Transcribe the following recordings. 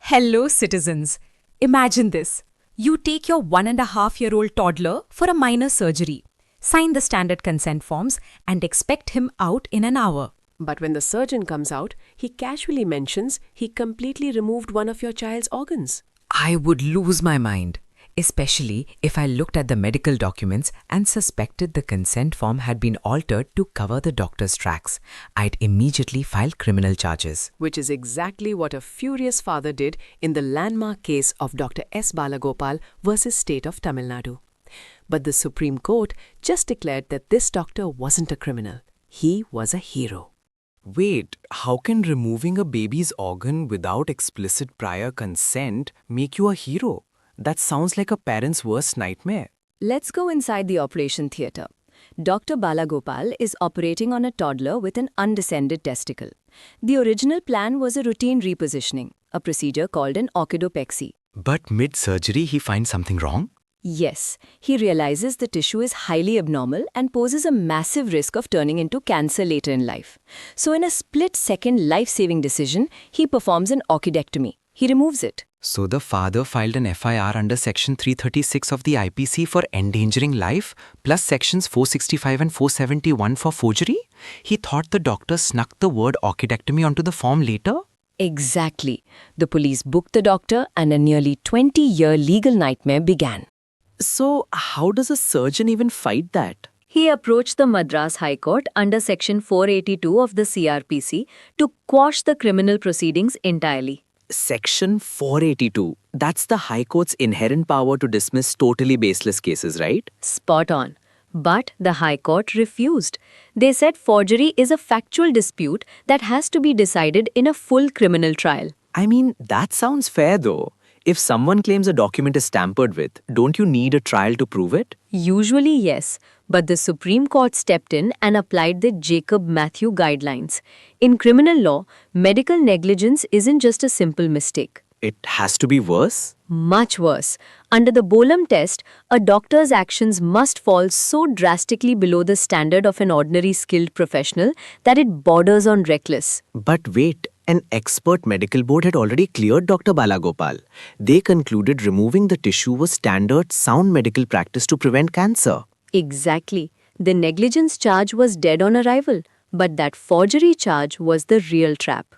Hello, citizens. Imagine this. You take your 1.5-year-old toddler for a minor surgery, sign the standard consent forms, and expect him out in an hour. But when the surgeon comes out, he casually mentions he completely removed one of your child's organs. I would lose my mind, especially if I looked at the medical documents and suspected the consent form had been altered to cover the doctor's tracks. I'd immediately file criminal charges. Which is exactly what a furious father did in the landmark case of Dr. S. Balagopal versus State of Tamil Nadu. But the Supreme Court just declared that this doctor wasn't a criminal. He was a hero. Wait, how can removing a baby's organ without explicit prior consent make you a hero? That sounds like a parent's worst nightmare. Let's go inside the operation theatre. Dr. Balagopal is operating on a toddler with an undescended testicle. The original plan was a routine repositioning, a procedure called an Cr.P.C. But mid-surgery he finds something wrong? Yes, he realizes the tissue is highly abnormal and poses a massive risk of turning into cancer later in life. So in a split-second life-saving decision, he performs an orchidectomy. He removes it. So the father filed an FIR under Section 336 of the IPC for endangering life, plus Sections 465 and 471 for forgery? He thought the doctor snuck the word orchidectomy onto the form later? Exactly. The police booked the doctor and a nearly 20-year legal nightmare began. So, how does a surgeon even fight that? He approached the Madras High Court under Section 482 of the Cr.P.C. to quash the criminal proceedings entirely. Section 482. That's the High Court's inherent power to dismiss totally baseless cases, right? Spot on. But the High Court refused. They said forgery is a factual dispute that has to be decided in a full criminal trial. I mean, that sounds fair though. If someone claims a document is tampered with, don't you need a trial to prove it? Usually, yes. But the Supreme Court stepped in and applied the Jacob Mathew guidelines. In criminal law, medical negligence isn't just a simple mistake. It has to be worse? Much worse. Under the Bolam Test, a doctor's actions must fall so drastically below the standard of an ordinary skilled professional that it borders on reckless. But wait, an expert medical board had already cleared Dr. Balagopal. They concluded removing the tissue was standard sound medical practice to prevent cancer. Exactly. The negligence charge was dead on arrival, but that forgery charge was the real trap.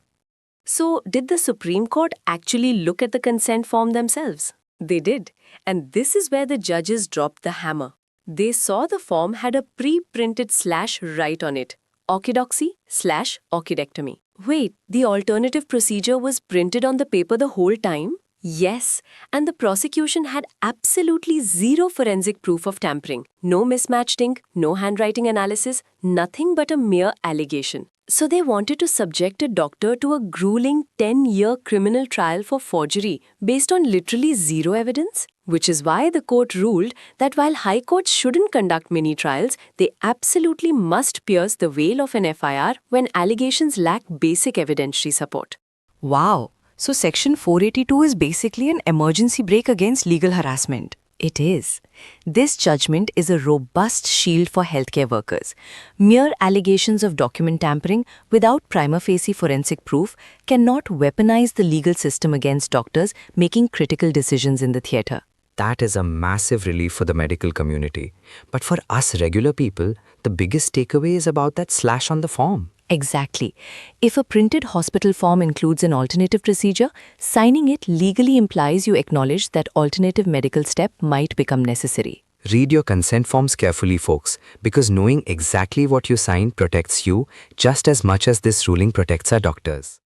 So, did the Supreme Court actually look at the consent form themselves? They did. And this is where the judges dropped the hammer. They saw the form had a pre-printed slash right on it. Orchidoxy/orchidectomy. Wait, the alternative procedure was printed on the paper the whole time? Yes, and the prosecution had absolutely zero forensic proof of tampering. No mismatched ink, no handwriting analysis, nothing but a mere allegation. So they wanted to subject a doctor to a grueling 10-year criminal trial for forgery based on literally zero evidence? Which is why the court ruled that while high courts shouldn't conduct mini-trials, they absolutely must pierce the veil of an FIR when allegations lack basic evidentiary support. Wow. So Section 482 is basically an emergency brake against legal harassment. It is. This judgment is a robust shield for healthcare workers. Mere allegations of document tampering without prima facie forensic proof cannot weaponize the legal system against doctors making critical decisions in the theatre. That is a massive relief for the medical community. But for us regular people, the biggest takeaway is about that slash on the form. Exactly. If a printed hospital form includes an alternative procedure, signing it legally implies you acknowledge that alternative medical step might become necessary. Read your consent forms carefully, folks, because knowing exactly what you sign protects you just as much as this ruling protects our doctors.